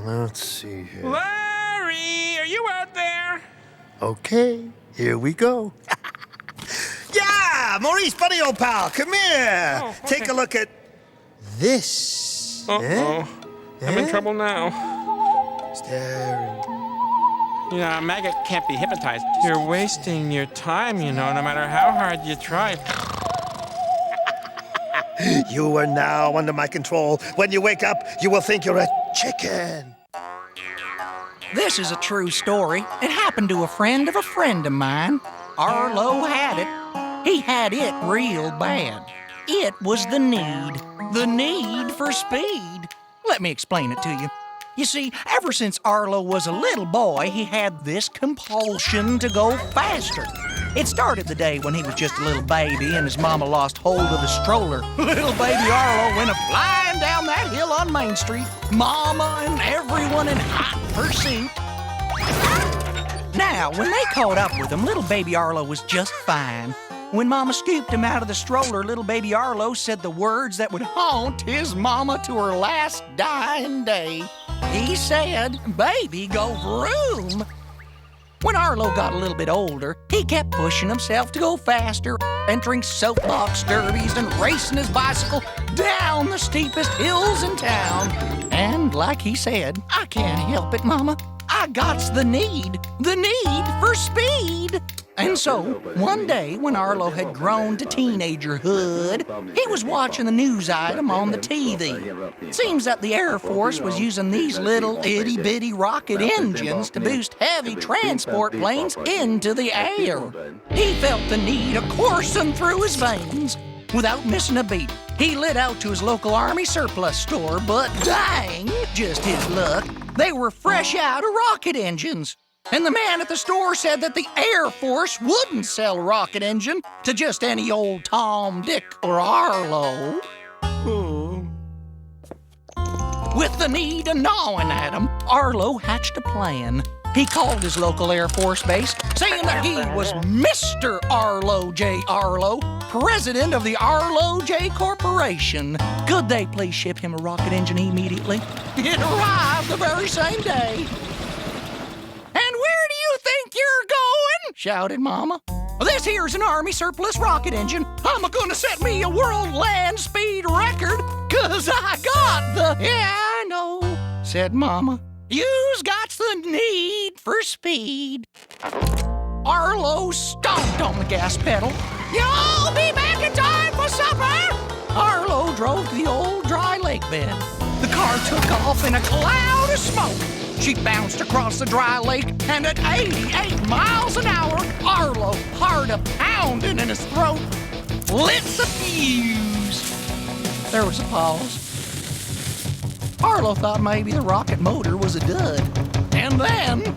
Let's see here. Larry, are you out there? Okay, here we go. Yeah, Maurice, buddy, old pal, come here. Oh, okay. Take a look at this. Uh-oh. I'm in trouble now. Staring. Yeah, a maggot can't be hypnotized. You're wasting your time, you know, no matter how hard you try. You are now under my control. When you wake up, you will think you're a chicken. This is a true story. It happened to a friend of mine. Arlo had it. He had it real bad. It was the need for speed. Let me explain it to you. You see, ever since Arlo was a little boy, he had this compulsion to go faster. It started the day when he was just a little baby and his mama lost hold of the stroller. Little baby Arlo went flying down that hill on Main Street, mama and everyone in hot pursuit. Now, when they caught up with him, little baby Arlo was just fine. When Mama scooped him out of the stroller, little baby Arlo said the words that would haunt his mama to her last dying day. He said, "Baby, go vroom." When Arlo got a little bit older, he kept pushing himself to go faster, entering soapbox derbies and racing his bicycle down the steepest hills in town. And like he said, "I can't help it, Mama. I got's the need for speed." And so, one day when Arlo had grown to teenagerhood, he was watching the news item on the TV. Seems that the Air Force was using these little itty-bitty rocket engines to boost heavy transport planes into the air. He felt the need coursing through his veins. Without missing a beat, he lit out to his local Army surplus store, but dang, just his luck, they were fresh out of rocket engines. And the man at the store said that the Air Force wouldn't sell a rocket engine to just any old Tom, Dick, or Arlo. With the need of gnawing at him, Arlo hatched a plan. He called his local Air Force base, saying that he was Mr. Arlo J. Arlo, president of the Arlo J. Corporation. Could they please ship him a rocket engine immediately? It arrived the very same day. "And where do you think you're going?" shouted Mama. "This here's an Army surplus rocket engine. I'm gonna set me a world land speed record, 'cause I got the..." "Yeah, I know," said Mama. "You's got the need for speed." Arlo stomped on the gas pedal. "You'll be back in time for supper!" Arlo drove to the old dry lake bed. The car took off in a cloud of smoke. She bounced across the dry lake, and at 88 miles an hour, Arlo, heart a-pounding in his throat, lit the fuse. There was a pause. Arlo thought maybe the rocket motor was a dud. And then...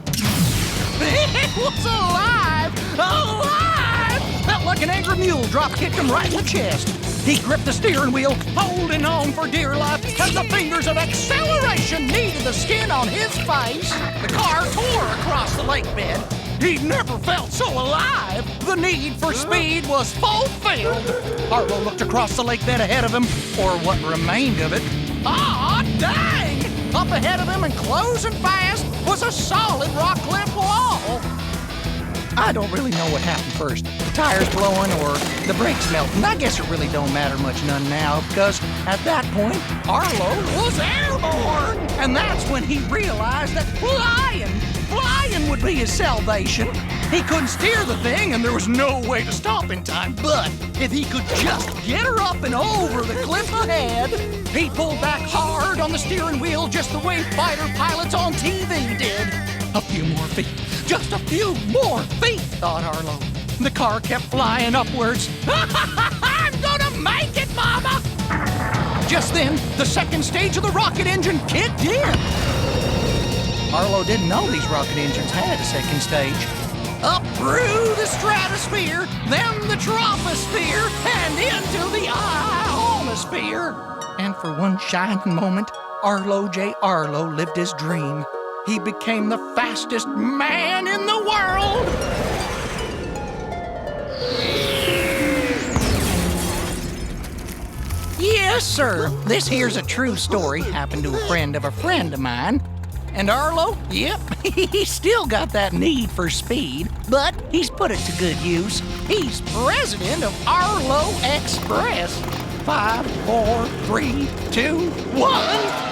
it was alive! Alive! Felt like an angry mule drop-kicked him right in the chest. He gripped the steering wheel, holding on for dear life, as the fingers of acceleration kneaded the skin on his face. The car tore across the lake bed. He'd never felt so alive. The need for speed was fulfilled. Arlo looked across the lake bed ahead of him, or what remained of it. Ah, dang! Up ahead of him and closing fast was a solid rock cliff wall. I don't really know what happened first, the tires blowing or the brakes melting. I guess it really don't matter much none now, because at that point, Arlo was airborne. And that's when he realized that flying would be his salvation. He couldn't steer the thing, and there was no way to stop in time. But if he could just get her up and over the cliff ahead, he pulled back hard on the steering wheel just the way fighter pilots on TV did. A few more feet. Just a few more feet, thought Arlo. The car kept flying upwards. I'm gonna make it, Mama! Just then, the second stage of the rocket engine kicked in. Arlo didn't know these rocket engines had a second stage. Up through the stratosphere, then the troposphere, and into the ionosphere. And for one shining moment, Arlo J. Arlo lived his dream. He became the fastest man in the world! Yes, sir. This here's a true story. Happened to a friend of mine. And Arlo, yep, he's still got that need for speed, but he's put it to good use. He's president of Arlo Express. 5, 4, 3, 2, 1.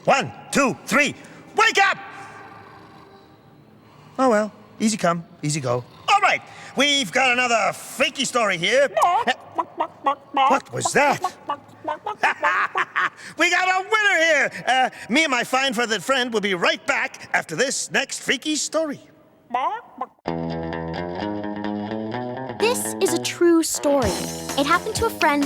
1, 2, 3, wake up! Oh well, easy come, easy go. All right, we've got another freaky story here. What was that? We got a winner here! Me and my fine-feathered friend will be right back after this next freaky story. This is a true story. It happened to a friend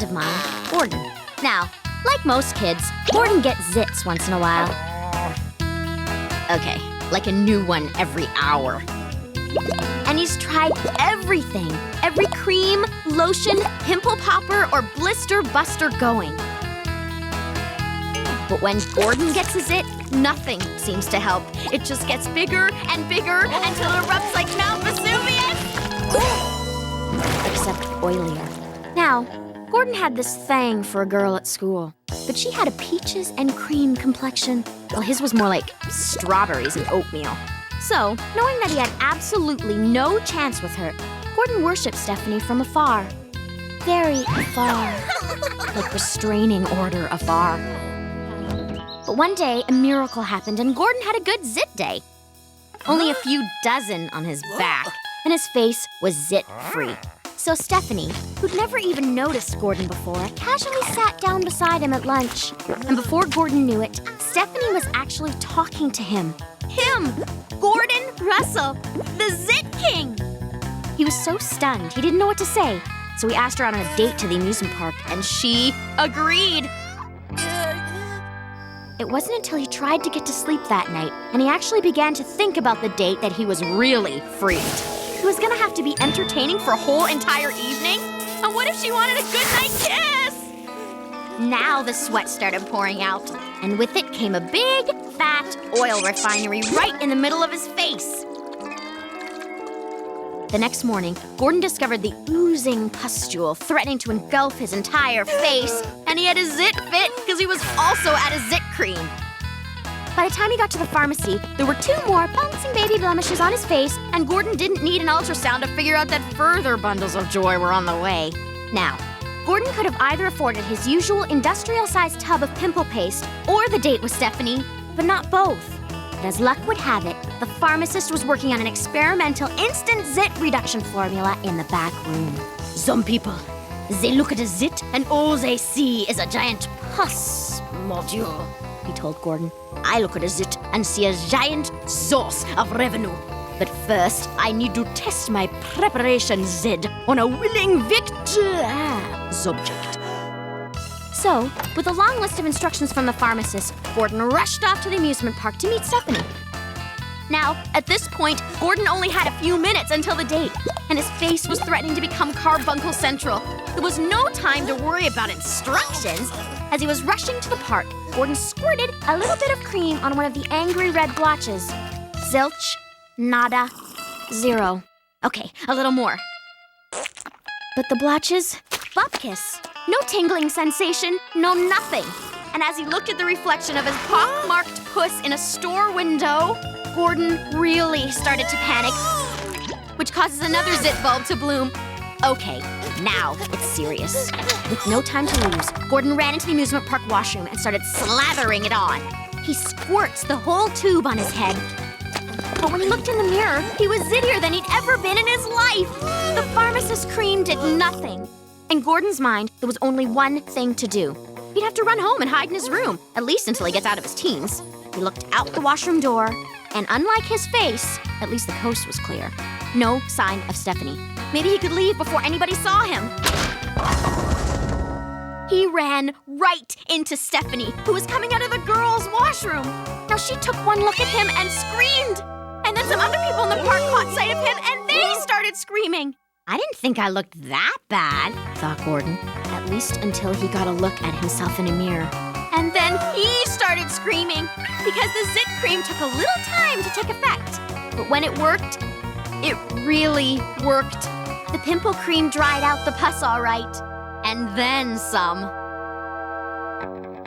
of mine, Gordon. Now, like most kids, Gordon gets zits once in a while. Okay, like a new one every hour. And he's tried everything. Every cream, lotion, pimple popper, or blister buster going. But when Gordon gets a zit, nothing seems to help. It just gets bigger and bigger until it erupts like Mount Vesuvius. Except oilier. Now, Gordon had this thing for a girl at school, but she had a peaches and cream complexion, while his was more like strawberries and oatmeal. So, knowing that he had absolutely no chance with her, Gordon worshipped Stephanie from afar. Very afar. Like restraining order afar. But one day, a miracle happened and Gordon had a good zit day. Only a few dozen on his back, and his face was zit-free. So Stephanie, who'd never even noticed Gordon before, casually sat down beside him at lunch. And before Gordon knew it, Stephanie was actually talking to him. Him! Gordon Russell, the Zit King! He was so stunned, he didn't know what to say. So he asked her out on a date to the amusement park, and she agreed. It wasn't until he tried to get to sleep that night, and he actually began to think about the date, that he was really freaked. He was gonna have to be entertaining for a whole entire evening? And what if she wanted a goodnight kiss? Now the sweat started pouring out, and with it came a big, fat oil refinery right in the middle of his face. The next morning, Gordon discovered the oozing pustule threatening to engulf his entire face, and he had a zit fit because he was also out of zit cream. By the time he got to the pharmacy, there were 2 more bouncing baby blemishes on his face, and Gordon didn't need an ultrasound to figure out that further bundles of joy were on the way. Now, Gordon could have either afforded his usual industrial-sized tub of pimple paste or the date with Stephanie, but not both. But as luck would have it, the pharmacist was working on an experimental instant zit reduction formula in the back room. Some people, they look at a zit and all they see is a giant pus, mon Dieu, he told Gordon. I look at a zit and see a giant source of revenue. But first, I need to test my preparation zid on a willing subject. So, with a long list of instructions from the pharmacist, Gordon rushed off to the amusement park to meet Stephanie. Now, at this point, Gordon only had a few minutes until the date, and his face was threatening to become carbuncle central. There was no time to worry about instructions. As he was rushing to the park, Gordon squirted a little bit of cream on one of the angry red blotches. Zilch, nada, 0. Okay, a little more. But the blotches, bupkis. No tingling sensation, no nothing. And as he looked at the reflection of his pock-marked puss in a store window, Gordon really started to panic, which causes another zit bulb to bloom. Okay, now it's serious. With no time to lose, Gordon ran into the amusement park washroom and started slathering it on. He squirts the whole tube on his head. But when he looked in the mirror, he was zittier than he'd ever been in his life. The pharmacist's cream did nothing. In Gordon's mind, there was only one thing to do. He'd have to run home and hide in his room, at least until he gets out of his teens. He looked out the washroom door, and unlike his face, at least the coast was clear. No sign of Stephanie. Maybe he could leave before anybody saw him. He ran right into Stephanie, who was coming out of the girls' washroom. Now she took one look at him and screamed. And then some other people in the park caught sight of him, and they started screaming. I didn't think I looked that bad, thought Gordon, at least until he got a look at himself in a mirror. And then he started screaming, because the zit cream took a little time to take effect. But when it worked, it really worked. The pimple cream dried out the pus all right, and then some.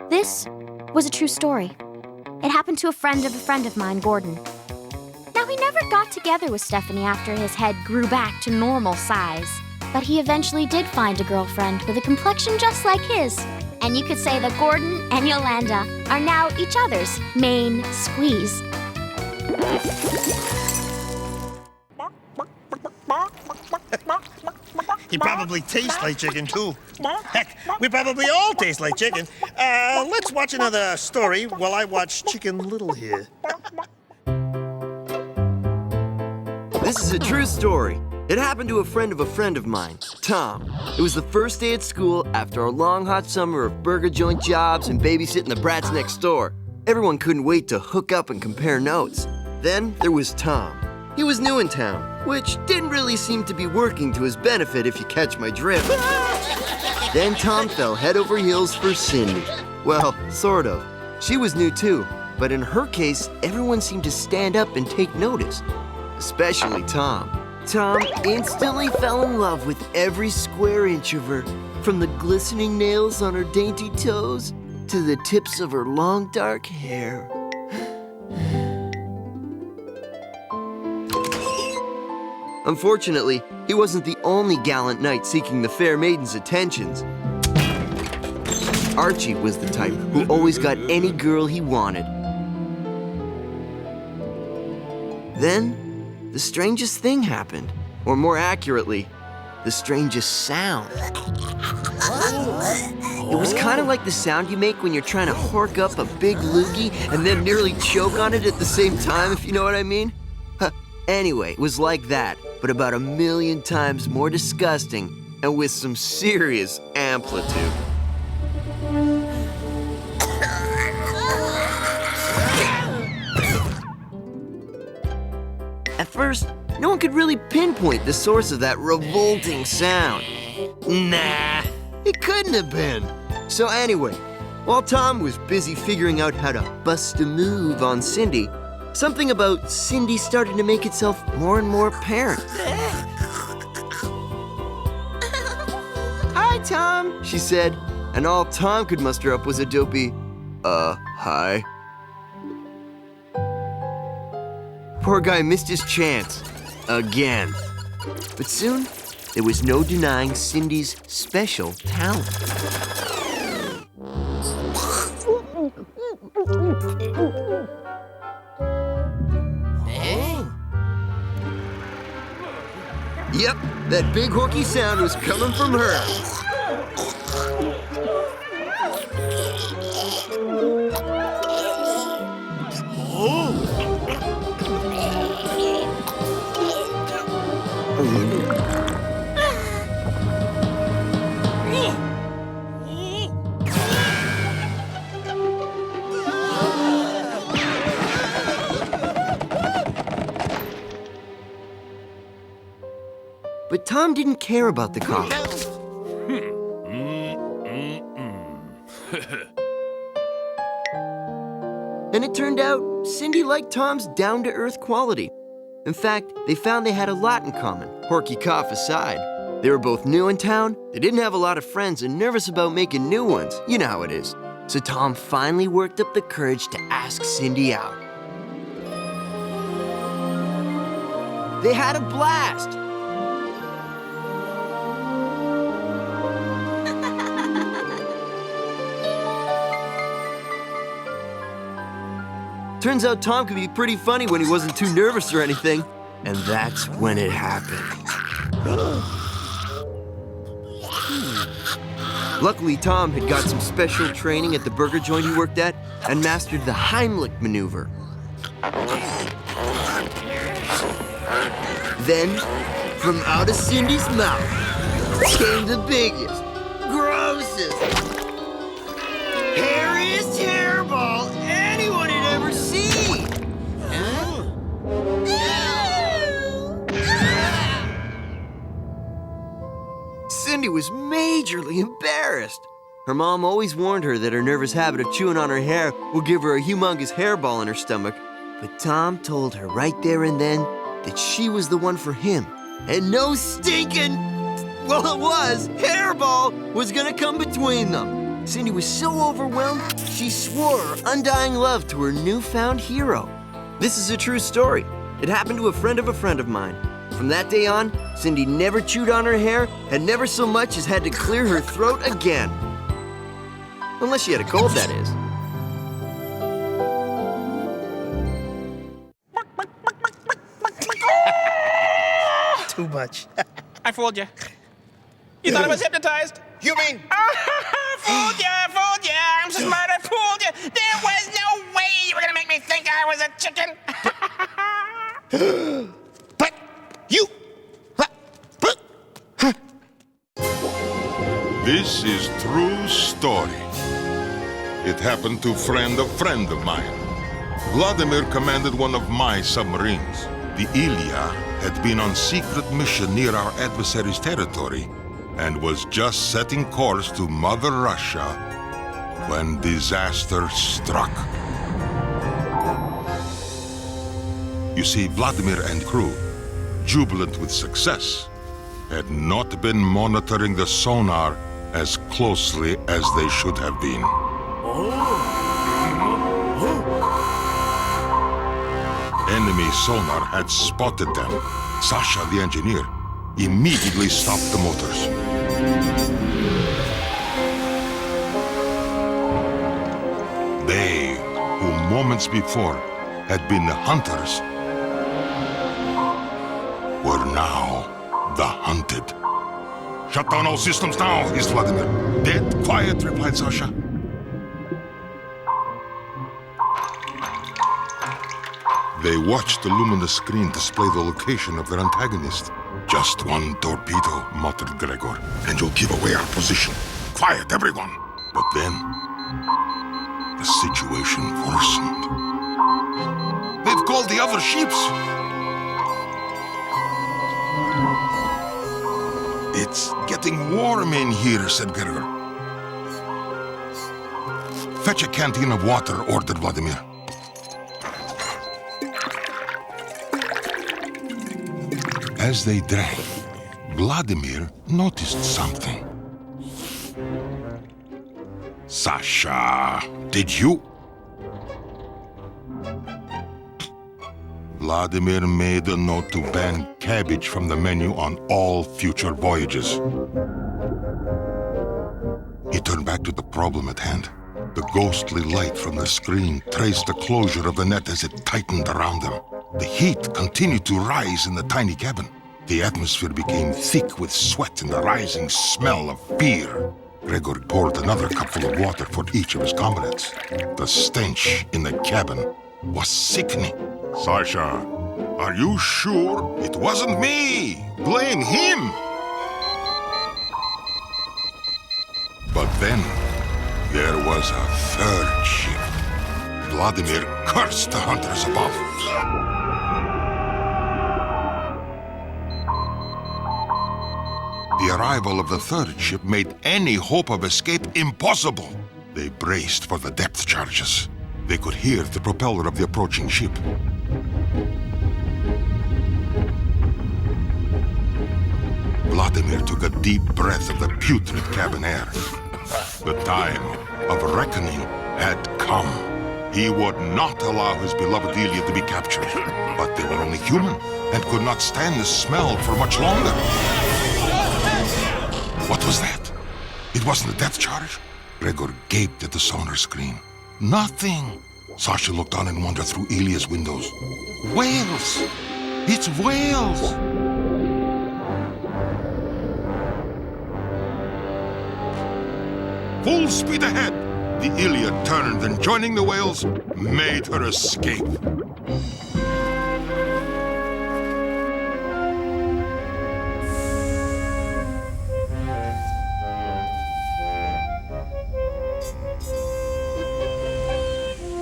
This was a true story. It happened to a friend of mine, Gordon. Now, he never got together with Stephanie after his head grew back to normal size. But he eventually did find a girlfriend with a complexion just like his. And you could say that Gordon and Yolanda are now each other's main squeeze. He probably tastes like chicken, too. Heck, we probably all taste like chicken. Let's watch another story while I watch Chicken Little here. This is a true story. It happened to a friend of mine, Tom. It was the first day at school after a long, hot summer of burger joint jobs and babysitting the brats next door. Everyone couldn't wait to hook up and compare notes. Then there was Tom. He was new in town, which didn't really seem to be working to his benefit if you catch my drift. Then Tom fell head over heels for Cindy. Well, sort of. She was new too, but in her case, everyone seemed to stand up and take notice. Especially Tom. Tom instantly fell in love with every square inch of her, from the glistening nails on her dainty toes to the tips of her long dark hair. Unfortunately, he wasn't the only gallant knight seeking the fair maiden's attentions. Archie was the type who always got any girl he wanted. Then, the strangest thing happened. Or more accurately, the strangest sound. It was kind of like the sound you make when you're trying to hork up a big loogie and then nearly choke on it at the same time, if you know what I mean. Anyway, it was like that, but about 1,000,000 times more disgusting and with some serious amplitude. At first, no one could really pinpoint the source of that revolting sound. Nah, it couldn't have been. So anyway, while Tom was busy figuring out how to bust a move on Cindy, something about Cindy started to make itself more and more apparent. "Hi, Tom," she said, and all Tom could muster up was a dopey, hi. Poor guy missed his chance. Again. But soon, there was no denying Cindy's special talent. Yep, that big Hoarky sound was coming from her. But Tom didn't care about the coffee. And it turned out Cindy liked Tom's down-to-earth quality. In fact, they found they had a lot in common, Hoarky cough aside. They were both new in town, they didn't have a lot of friends, and nervous about making new ones. You know how it is. So Tom finally worked up the courage to ask Cindy out. They had a blast. Turns out Tom could be pretty funny when he wasn't too nervous or anything. And that's when it happened. Luckily, Tom had got some special training at the burger joint he worked at and mastered the Heimlich maneuver. Then, from out of Cindy's mouth came the biggest, grossest, hairiest hairball anyone had ever seen. Cindy was majorly embarrassed. Her mom always warned her that her nervous habit of chewing on her hair would give her a humongous hairball in her stomach. But Tom told her right there and then that she was the one for him. And no stinking, well, it was, hairball was gonna come between them. Cindy was so overwhelmed, she swore her undying love to her newfound hero. This is a true story. It happened to a friend of mine. From that day on, Cindy never chewed on her hair and never so much as had to clear her throat again. Unless she had a cold, that is. Too much. I fooled you. You thought I was hypnotized? You mean? Fooled you, I'm so smart, I fooled you. There was no way you were gonna make me think I was a chicken. But you. This is true story. It happened to a friend of mine. Vladimir commanded one of my submarines. The Ilya had been on secret mission near our adversary's territory and was just setting course to Mother Russia when disaster struck. You see, Vladimir and crew, jubilant with success, had not been monitoring the sonar as closely as they should have been. Enemy sonar had spotted them. Sasha, the engineer, immediately stopped the motors. They, who moments before had been the hunters, were now the hunted. Shut down all systems now, hissed Vladimir. Dead quiet, replied Sasha. They watched the luminous screen display the location of their antagonist. Just one torpedo, muttered Gregor, and you'll give away our position. Quiet, everyone! But then, the situation worsened. They've called the other ships! It's getting warm in here, said Gregor. Fetch a canteen of water, ordered Vladimir. As they drank, Vladimir noticed something. Sasha, did you? Vladimir made a note to ban cabbage from the menu on all future voyages. He turned back to the problem at hand. The ghostly light from the screen traced the closure of the net as it tightened around them. The heat continued to rise in the tiny cabin. The atmosphere became thick with sweat and the rising smell of beer. Gregor poured another cupful of water for each of his comrades. The stench in the cabin was sickening. Sasha, are you sure it wasn't me? Blame him! But then, there was a third ship. Vladimir cursed the hunters above. The arrival of the third ship made any hope of escape impossible. They braced for the depth charges. They could hear the propeller of the approaching ship. Vladimir took a deep breath of the putrid cabin air. The time of reckoning had come. He would not allow his beloved Ilya to be captured. But they were only human and could not stand the smell for much longer. What was that? It wasn't a depth charge? Gregor gaped at the sonar screen. Nothing. Sasha looked on in wonder through Ilya's windows. Whales! It's whales! Full speed ahead! The Ilya turned and, joining the whales, made her escape.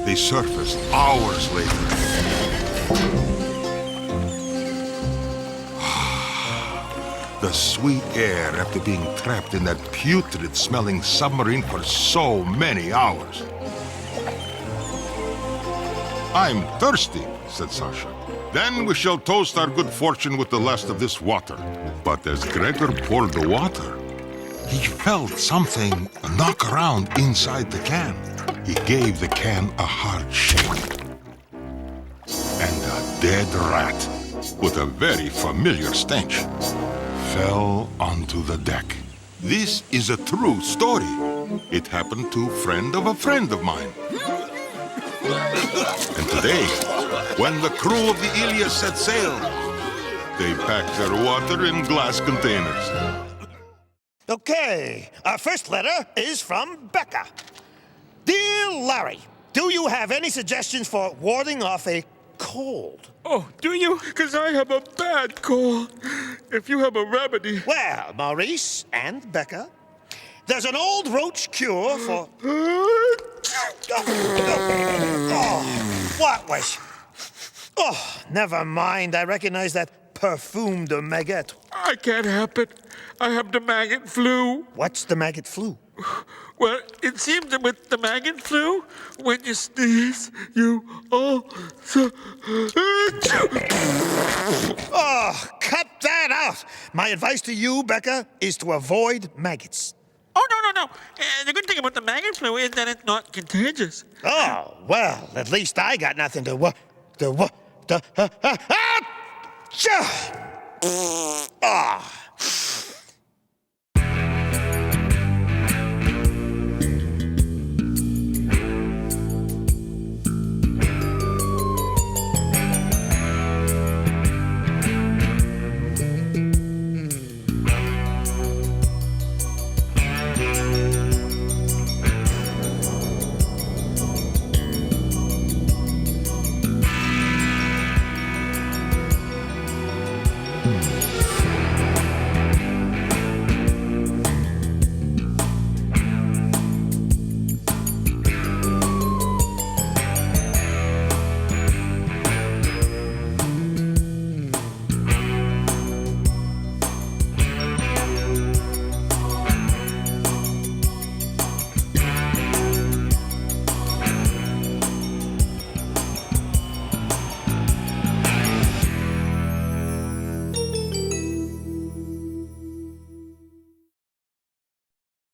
They surfaced hours later. The sweet air after being trapped in that putrid-smelling submarine for so many hours. I'm thirsty, said Sasha. Then we shall toast our good fortune with the last of this water. But as Gregor poured the water, he felt something knock around inside the can. He gave the can a hard shake. And a dead rat, with a very familiar stench, fell onto the deck. This is a true story. It happened to a friend of mine. And today, when the crew of the Ilias set sail, they packed their water in glass containers. Okay, our first letter is from Becca. Dear Larry, do you have any suggestions for warding off a cold? Oh, do you? Because I have a bad cold. If you have a remedy. Well, Maurice and Becca, there's an old roach cure for... What was... Oh, never mind. I recognize that perfume de maggot. I can't help it. I have the maggot flu. What's the maggot flu? Well, it seems that with the maggot flu, when you sneeze, you also... Oh, cut that out. My advice to you, Becca, is to avoid maggots. Oh, no. The good thing about the maggot flu is that it's not contagious. Oh, well, at least I got nothing to Ah! Ah!